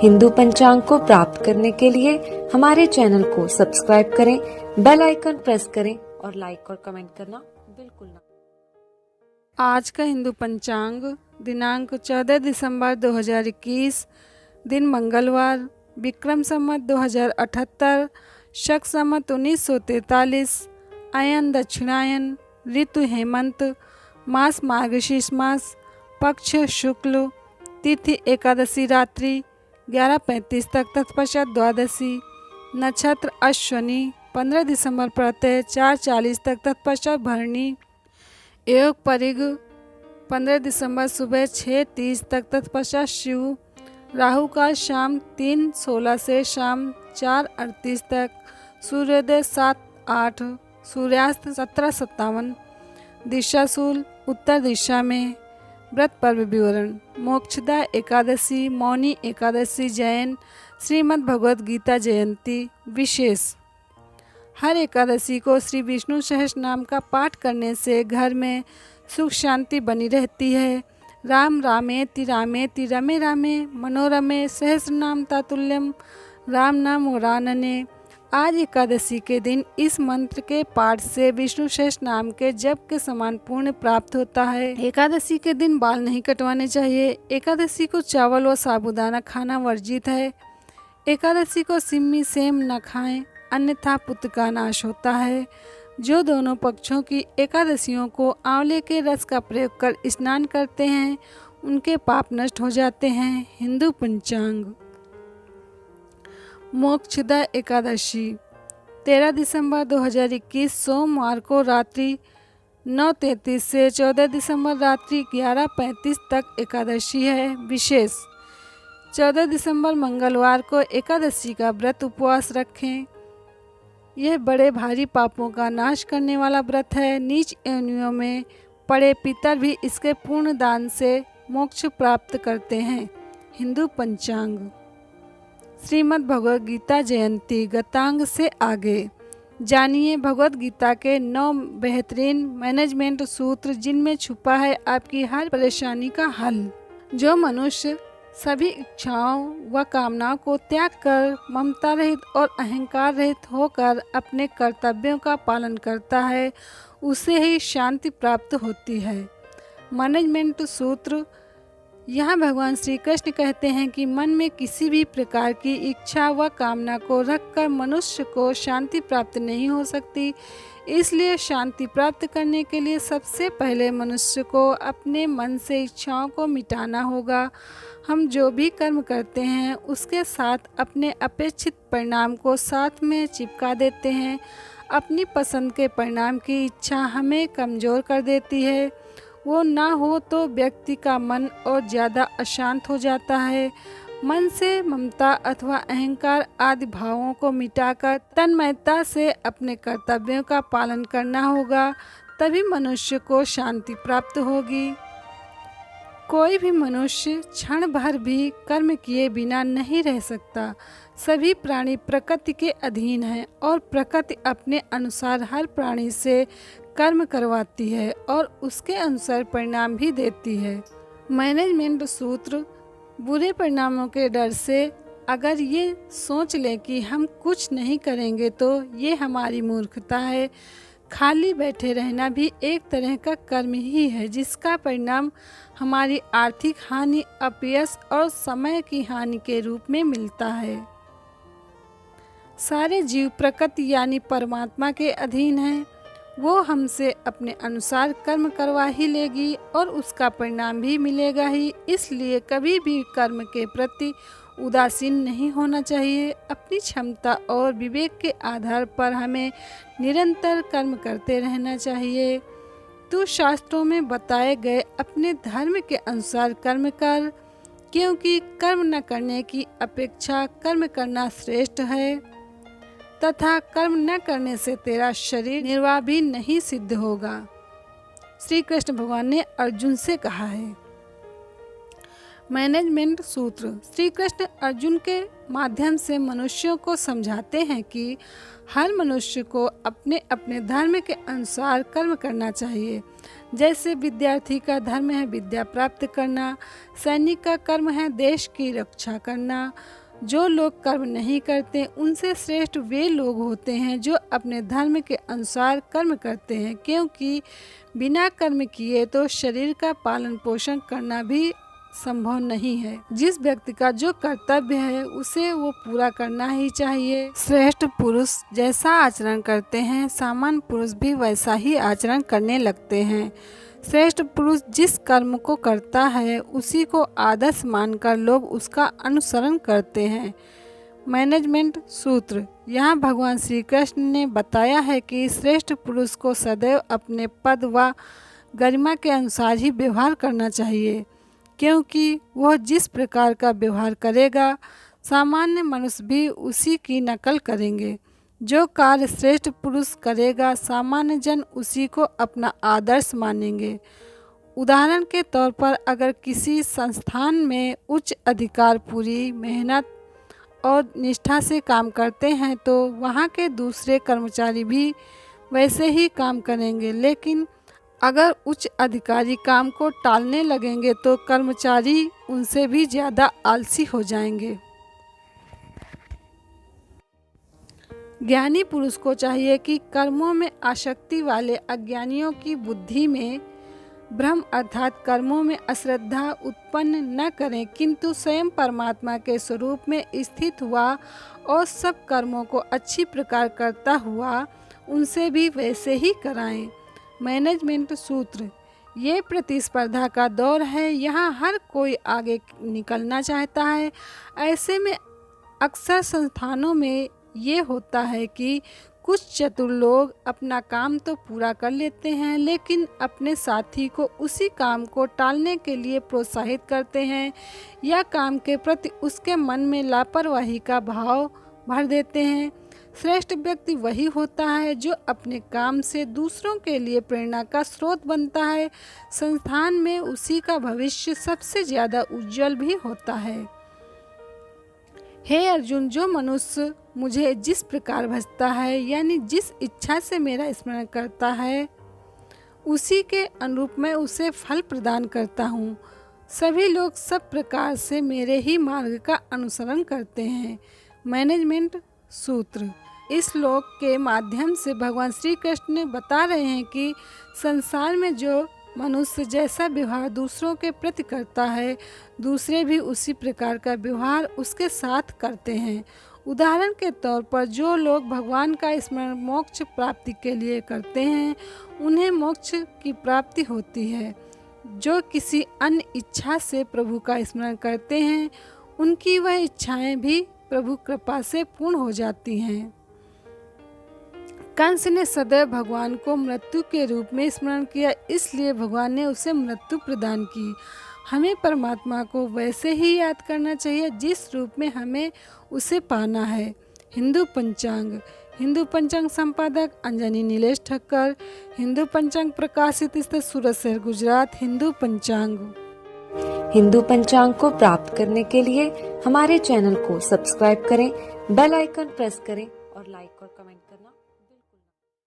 हिंदू पंचांग को प्राप्त करने के लिए हमारे चैनल को सब्सक्राइब करें, बेल आइकन प्रेस करें और लाइक और कमेंट करना बिल्कुल ना। आज का हिंदू पंचांग दिनांक 14 दिसंबर 2021, दिन मंगलवार, विक्रम संवत 2078, शक संवत 1943, अयन दक्षिणायन, ऋतु हेमंत, मास मार्गशीर्ष मास, पक्ष शुक्ल, तिथि एकादशी रात्रि 11:35 तक, तत्पश्चात द्वादशी, नक्षत्र अश्वनी, 15 दिसंबर प्रातः 4:40 तक, तत्पश्चात भरणी, योग परिग 15 दिसंबर सुबह 6:30 तक, तत्पश्चात शिव, राहु काल शाम 3:16 से शाम 4:38 तक, सूर्योदय 7:08, सूर्यास्त 17:57, दिशाशूल उत्तर दिशा में। व्रत पर्व विवरण। मोक्षदा एकादशी, मौनी एकादशी, जैन श्रीमद् भगवद गीता जयंती विशेष। हर एकादशी को श्री विष्णु सहस्त्र नाम का पाठ करने से घर में सुख शांति बनी रहती है। राम रामेति रामेति रमे रामे मनोरमे सहस्र नाम तातुल्यम राम नाम वरानने। आज एकादशी के दिन इस मंत्र के पाठ से विष्णु सहस्त्र नाम के जप के समान पुण्य प्राप्त होता है। एकादशी के दिन बाल नहीं कटवाने चाहिए। एकादशी को चावल व साबूदाना खाना वर्जित है। एकादशी को सिम्मी सेम न खाएं, अन्यथा पुत्र का नाश होता है। जो दोनों पक्षों की एकादशियों को आंवले के रस का प्रयोग कर स्नान करते हैं उनके पाप नष्ट हो जाते हैं। हिंदू पंचांग। मोक्षदा एकादशी 13 दिसंबर 2021 सोमवार को रात्रि 9:33 से 14 दिसंबर रात्रि 11:35 तक एकादशी है। विशेष 14 दिसंबर मंगलवार को एकादशी का व्रत उपवास रखें। यह बड़े भारी पापों का नाश करने वाला व्रत है। नीच योनियों में पड़े पितर भी इसके पूर्ण दान से मोक्ष प्राप्त करते हैं। हिंदू पंचांग। श्रीमद् भगवद गीता जयंती गतांग से आगे जानिए भगवद गीता के 9 बेहतरीन मैनेजमेंट सूत्र जिनमें छुपा है आपकी हर परेशानी का हल। जो मनुष्य सभी इच्छाओं व कामनाओं को त्याग कर ममता रहित और अहंकार रहित होकर अपने कर्तव्यों का पालन करता है उसे ही शांति प्राप्त होती है। मैनेजमेंट सूत्र। यहाँ भगवान श्री कृष्ण कहते हैं कि मन में किसी भी प्रकार की इच्छा व कामना को रखकर मनुष्य को शांति प्राप्त नहीं हो सकती। इसलिए शांति प्राप्त करने के लिए सबसे पहले मनुष्य को अपने मन से इच्छाओं को मिटाना होगा। हम जो भी कर्म करते हैं उसके साथ अपने अपेक्षित परिणाम को साथ में चिपका देते हैं। अपनी पसंद के परिणाम की इच्छा हमें कमज़ोर कर देती है। वो ना हो तो व्यक्ति का मन और ज़्यादा अशांत हो जाता है। मन से ममता अथवा अहंकार आदि भावों को मिटाकर तन्मयता से अपने कर्तव्यों का पालन करना होगा, तभी मनुष्य को शांति प्राप्त होगी। कोई भी मनुष्य क्षण भर भी कर्म किए बिना नहीं रह सकता। सभी प्राणी प्रकृति के अधीन हैं और प्रकृति अपने अनुसार हर प्राणी से कर्म करवाती है और उसके अनुसार परिणाम भी देती है। मैनेजमेंट सूत्र। बुरे परिणामों के डर से अगर ये सोच लें कि हम कुछ नहीं करेंगे तो ये हमारी मूर्खता है। खाली बैठे रहना भी एक तरह का कर्म ही है जिसका परिणाम हमारी आर्थिक हानि, अपयश और समय की हानि के रूप में मिलता है। सारे जीव प्रकृति यानी परमात्मा के अधीन हैं। वो हमसे अपने अनुसार कर्म करवा ही लेगी और उसका परिणाम भी मिलेगा ही। इसलिए कभी भी कर्म के प्रति उदासीन नहीं होना चाहिए। अपनी क्षमता और विवेक के आधार पर हमें निरंतर कर्म करते रहना चाहिए। तू शास्त्रों में बताए गए अपने धर्म के अनुसार कर्म कर, क्योंकि कर्म न करने की अपेक्षा कर्म करना श्रेष्ठ है तथा कर्म न करने से तेरा शरीर निर्वाह भी नहीं सिद्ध होगा। श्री कृष्ण भगवान ने अर्जुन से कहा है। मैनेजमेंट सूत्र। श्री कृष्ण अर्जुन के माध्यम से मनुष्यों को समझाते हैं कि हर मनुष्य को अपने अपने धर्म के अनुसार कर्म करना चाहिए। जैसे विद्यार्थी का धर्म है विद्या प्राप्त करना, सैनिक का कर्म है देश की रक्षा करना। जो लोग कर्म नहीं करते उनसे श्रेष्ठ वे लोग होते हैं जो अपने धर्म के अनुसार कर्म करते हैं, क्योंकि बिना कर्म किए तो शरीर का पालन पोषण करना भी संभव नहीं है। जिस व्यक्ति का जो कर्तव्य है उसे वो पूरा करना ही चाहिए। श्रेष्ठ पुरुष जैसा आचरण करते हैं सामान्य पुरुष भी वैसा ही आचरण करने लगते हैं। श्रेष्ठ पुरुष जिस कर्म को करता है उसी को आदर्श मानकर लोग उसका अनुसरण करते हैं। मैनेजमेंट सूत्र। यहाँ भगवान श्री कृष्ण ने बताया है कि श्रेष्ठ पुरुष को सदैव अपने पद व गरिमा के अनुसार ही व्यवहार करना चाहिए, क्योंकि वह जिस प्रकार का व्यवहार करेगा सामान्य मनुष्य भी उसी की नकल करेंगे। जो कार्य श्रेष्ठ पुरुष करेगा सामान्य जन उसी को अपना आदर्श मानेंगे। उदाहरण के तौर पर अगर किसी संस्थान में उच्च अधिकार पूरी मेहनत और निष्ठा से काम करते हैं तो वहाँ के दूसरे कर्मचारी भी वैसे ही काम करेंगे, लेकिन अगर उच्च अधिकारी काम को टालने लगेंगे तो कर्मचारी उनसे भी ज़्यादा आलसी हो जाएंगे। ज्ञानी पुरुष को चाहिए कि कर्मों में आसक्ति वाले अज्ञानियों की बुद्धि में भ्रम अर्थात कर्मों में अश्रद्धा उत्पन्न न करें, किंतु स्वयं परमात्मा के स्वरूप में स्थित हुआ और सब कर्मों को अच्छी प्रकार करता हुआ उनसे भी वैसे ही कराएं। मैनेजमेंट सूत्र। ये प्रतिस्पर्धा का दौर है, यहाँ हर कोई आगे निकलना चाहता है। ऐसे में अक्सर संस्थानों में ये होता है कि कुछ चतुर लोग अपना काम तो पूरा कर लेते हैं लेकिन अपने साथी को उसी काम को टालने के लिए प्रोत्साहित करते हैं या काम के प्रति उसके मन में लापरवाही का भाव भर देते हैं। श्रेष्ठ व्यक्ति वही होता है जो अपने काम से दूसरों के लिए प्रेरणा का स्रोत बनता है। संस्थान में उसी का भविष्य सबसे ज़्यादा उज्जवल भी होता है। हे अर्जुन, जो मनुष्य मुझे जिस प्रकार भजता है यानी जिस इच्छा से मेरा स्मरण करता है उसी के अनुरूप मैं उसे फल प्रदान करता हूँ। सभी लोग सब प्रकार से मेरे ही मार्ग का अनुसरण करते हैं। मैनेजमेंट सूत्र। इस श्लोक के माध्यम से भगवान श्री कृष्ण ने बता रहे हैं कि संसार में जो मनुष्य जैसा व्यवहार दूसरों के प्रति करता है दूसरे भी उसी प्रकार का व्यवहार उसके साथ करते हैं। उदाहरण के तौर पर जो लोग भगवान का स्मरण मोक्ष प्राप्ति के लिए करते हैं उन्हें मोक्ष की प्राप्ति होती है। जो किसी अन्य इच्छा से प्रभु का स्मरण करते हैं उनकी वह इच्छाएं भी प्रभु कृपा से पूर्ण हो जाती हैं। कंस ने सदैव भगवान को मृत्यु के रूप में स्मरण किया, इसलिए भगवान ने उसे मृत्यु प्रदान की। हमें परमात्मा को वैसे ही याद करना चाहिए जिस रूप में हमें उसे पाना है। हिंदू पंचांग संपादक अंजनी नीलेश ठक्कर। हिंदू पंचांग प्रकाशित स्थित सूरत शहर गुजरात। हिंदू पंचांग को प्राप्त करने के लिए हमारे चैनल को सब्सक्राइब करें, बेल आइकन प्रेस करें और लाइक और कमेंट